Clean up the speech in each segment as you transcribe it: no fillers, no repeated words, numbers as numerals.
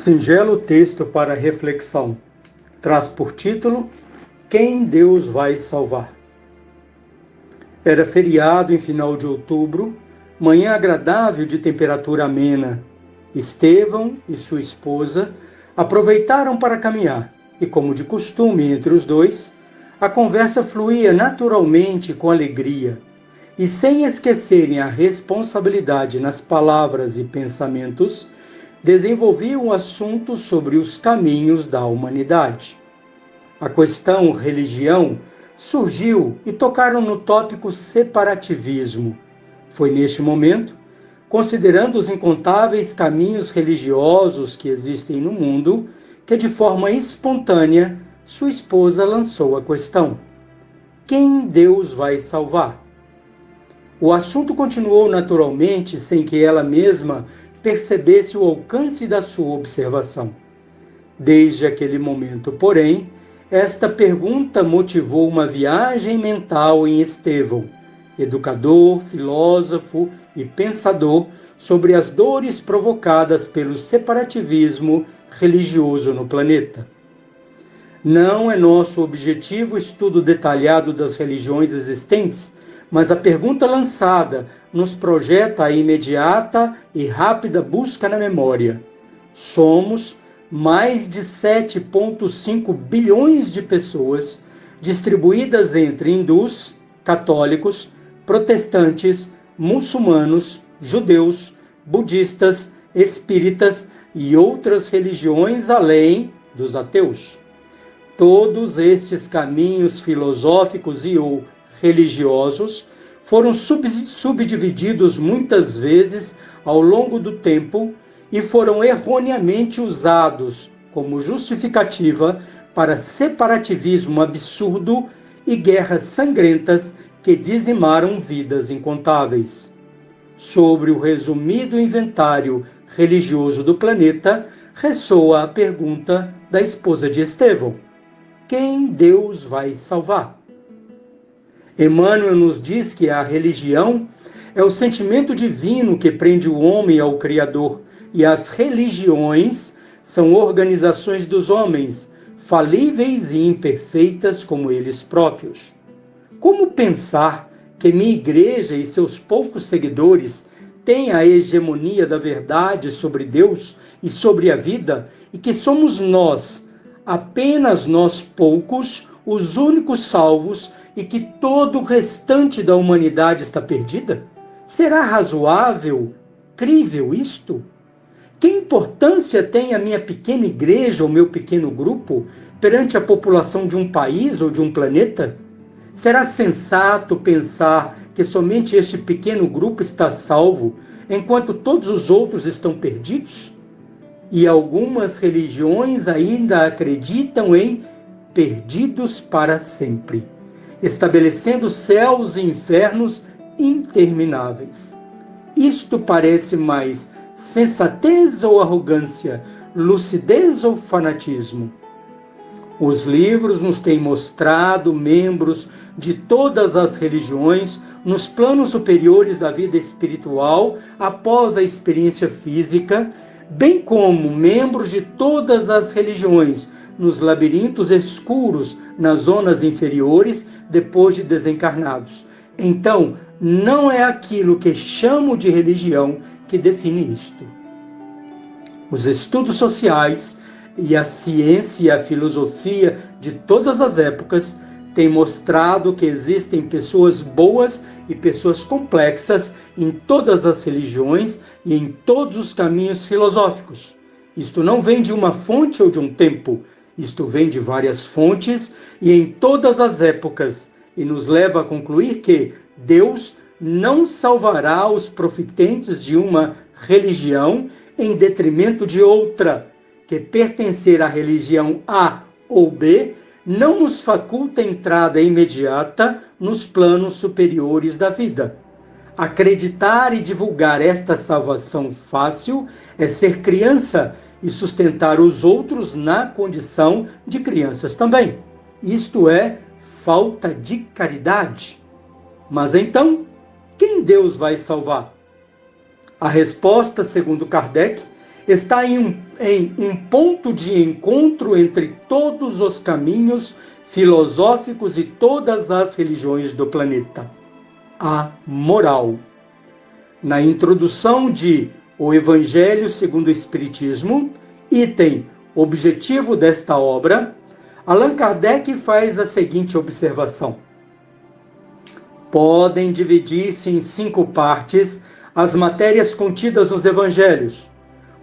Singelo texto para reflexão. Traz por título: Quem Deus vai salvar? Era feriado em final de outubro, manhã agradável de temperatura amena. Estevão e sua esposa aproveitaram para caminhar e, como de costume entre os dois, a conversa fluía naturalmente com alegria. E sem esquecerem a responsabilidade nas palavras e pensamentos, desenvolviam um assunto sobre os caminhos da humanidade. A questão religião surgiu e tocaram no tópico separativismo. Foi neste momento, considerando os incontáveis caminhos religiosos que existem no mundo, que de forma espontânea sua esposa lançou a questão: quem Deus vai salvar? O assunto continuou naturalmente, sem que ela mesma percebesse o alcance da sua observação. Desde aquele momento, porém, esta pergunta motivou uma viagem mental em Estevão, educador, filósofo e pensador, sobre as dores provocadas pelo separativismo religioso no planeta. Não é nosso objetivo o estudo detalhado das religiões existentes, mas a pergunta lançada nos projeta a imediata e rápida busca na memória. Somos mais de 7,5 bilhões de pessoas, distribuídas entre hindus, católicos, protestantes, muçulmanos, judeus, budistas, espíritas e outras religiões além dos ateus. Todos estes caminhos filosóficos ou religiosos foram subdivididos muitas vezes ao longo do tempo e foram erroneamente usados como justificativa para separativismo absurdo e guerras sangrentas que dizimaram vidas incontáveis. Sobre o resumido inventário religioso do planeta, ressoa a pergunta da esposa de Estevão: quem Deus vai salvar? Emmanuel nos diz que a religião é o sentimento divino que prende o homem ao Criador, e as religiões são organizações dos homens, falíveis e imperfeitas como eles próprios. Como pensar que minha igreja e seus poucos seguidores têm a hegemonia da verdade sobre Deus e sobre a vida, e que somos nós, apenas nós poucos, os únicos salvos, e que todo o restante da humanidade está perdida? Será razoável, crível isto? Que importância tem a minha pequena igreja ou meu pequeno grupo perante a população de um país ou de um planeta? Será sensato pensar que somente este pequeno grupo está salvo, enquanto todos os outros estão perdidos? E algumas religiões ainda acreditam em perdidos para sempre, estabelecendo céus e infernos intermináveis. Isto parece mais sensatez ou arrogância, lucidez ou fanatismo? Os livros nos têm mostrado membros de todas as religiões nos planos superiores da vida espiritual após a experiência física, bem como membros de todas as religiões nos labirintos escuros nas zonas inferiores depois de desencarnados. Então, não é aquilo que chamo de religião que define isto. Os estudos sociais e a ciência e a filosofia de todas as épocas têm mostrado que existem pessoas boas e pessoas complexas em todas as religiões e em todos os caminhos filosóficos. Isto não vem de uma fonte ou de um tempo, isto vem de várias fontes e em todas as épocas, e nos leva a concluir que Deus não salvará os profitentes de uma religião em detrimento de outra, que pertencer à religião A ou B não nos faculta entrada imediata nos planos superiores da vida. Acreditar e divulgar esta salvação fácil é ser criança e sustentar os outros na condição de crianças também. Isto é falta de caridade. Mas então, quem Deus vai salvar? A resposta, segundo Kardec, está em um ponto de encontro entre todos os caminhos filosóficos e todas as religiões do planeta: a moral. Na introdução de O Evangelho segundo o Espiritismo, item objetivo desta obra, Allan Kardec faz a seguinte observação: podem dividir-se em 5 partes as matérias contidas nos Evangelhos: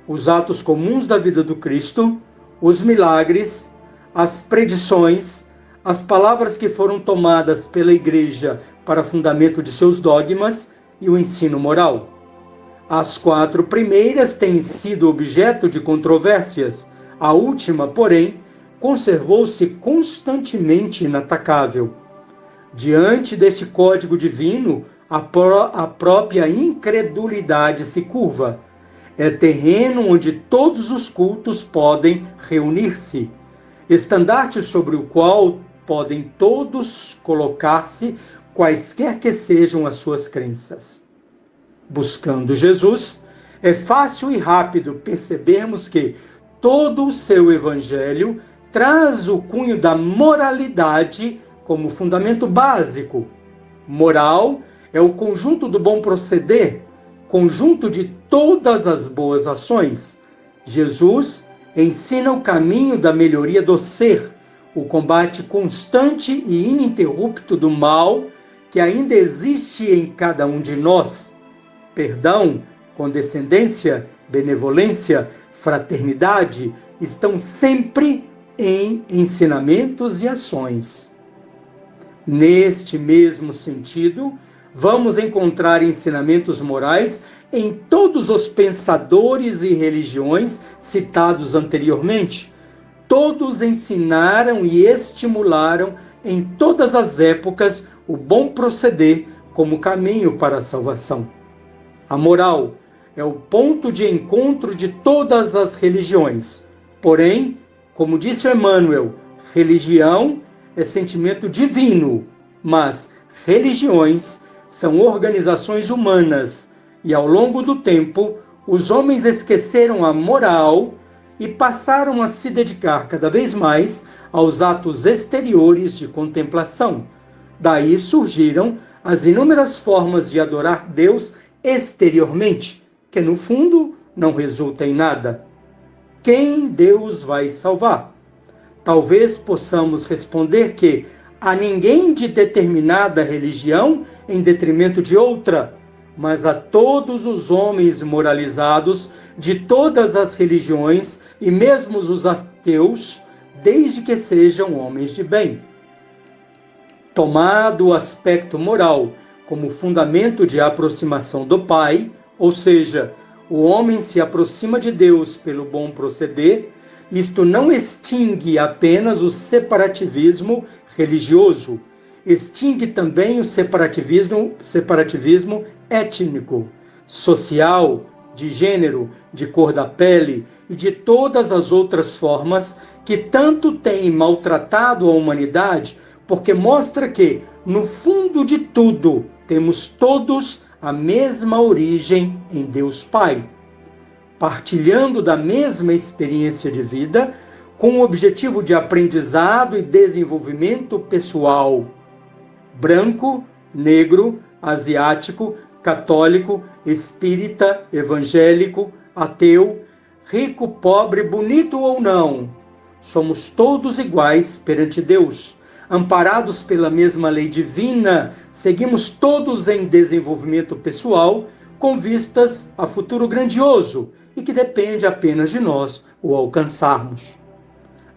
os atos comuns da vida do Cristo, os milagres, as predições, as palavras que foram tomadas pela Igreja para fundamento de seus dogmas e o ensino moral. As 4 primeiras têm sido objeto de controvérsias. A última, porém, conservou-se constantemente inatacável. Diante deste código divino, a própria incredulidade se curva. É terreno onde todos os cultos podem reunir-se, estandarte sobre o qual podem todos colocar-se, quaisquer que sejam as suas crenças. Buscando Jesus, é fácil e rápido percebermos que todo o seu evangelho traz o cunho da moralidade como fundamento básico. Moral é o conjunto do bom proceder, conjunto de todas as boas ações. Jesus ensina o caminho da melhoria do ser, o combate constante e ininterrupto do mal que ainda existe em cada um de nós. Perdão, condescendência, benevolência, fraternidade estão sempre em ensinamentos e ações. Neste mesmo sentido, vamos encontrar ensinamentos morais em todos os pensadores e religiões citados anteriormente. Todos ensinaram e estimularam em todas as épocas o bom proceder como caminho para a salvação. A moral é o ponto de encontro de todas as religiões. Porém, como disse Emmanuel, religião é sentimento divino, mas religiões são organizações humanas e, ao longo do tempo, os homens esqueceram a moral e passaram a se dedicar cada vez mais aos atos exteriores de contemplação. Daí surgiram as inúmeras formas de adorar Deus exteriormente, que no fundo não resulta em nada. Quem Deus vai salvar? Talvez possamos responder que a ninguém de determinada religião em detrimento de outra, mas a todos os homens moralizados de todas as religiões e mesmo os ateus, desde que sejam homens de bem. Tomado o aspecto moral como fundamento de aproximação do Pai, ou seja, o homem se aproxima de Deus pelo bom proceder, isto não extingue apenas o separativismo religioso, extingue também o separativismo étnico, social, de gênero, de cor da pele e de todas as outras formas que tanto têm maltratado a humanidade, porque mostra que, no fundo de tudo, temos todos a mesma origem em Deus Pai, partilhando da mesma experiência de vida, com o objetivo de aprendizado e desenvolvimento pessoal. Branco, negro, asiático, católico, espírita, evangélico, ateu, rico, pobre, bonito ou não, somos todos iguais perante Deus. Amparados pela mesma lei divina, seguimos todos em desenvolvimento pessoal, com vistas a futuro grandioso e que depende apenas de nós o alcançarmos.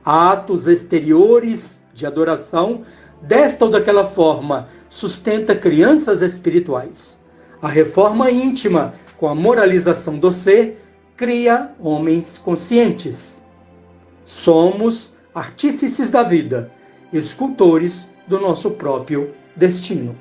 Atos exteriores de adoração, desta ou daquela forma, sustenta crianças espirituais. A reforma íntima, com a moralização do ser, cria homens conscientes. Somos artífices da vida, escultores do nosso próprio destino.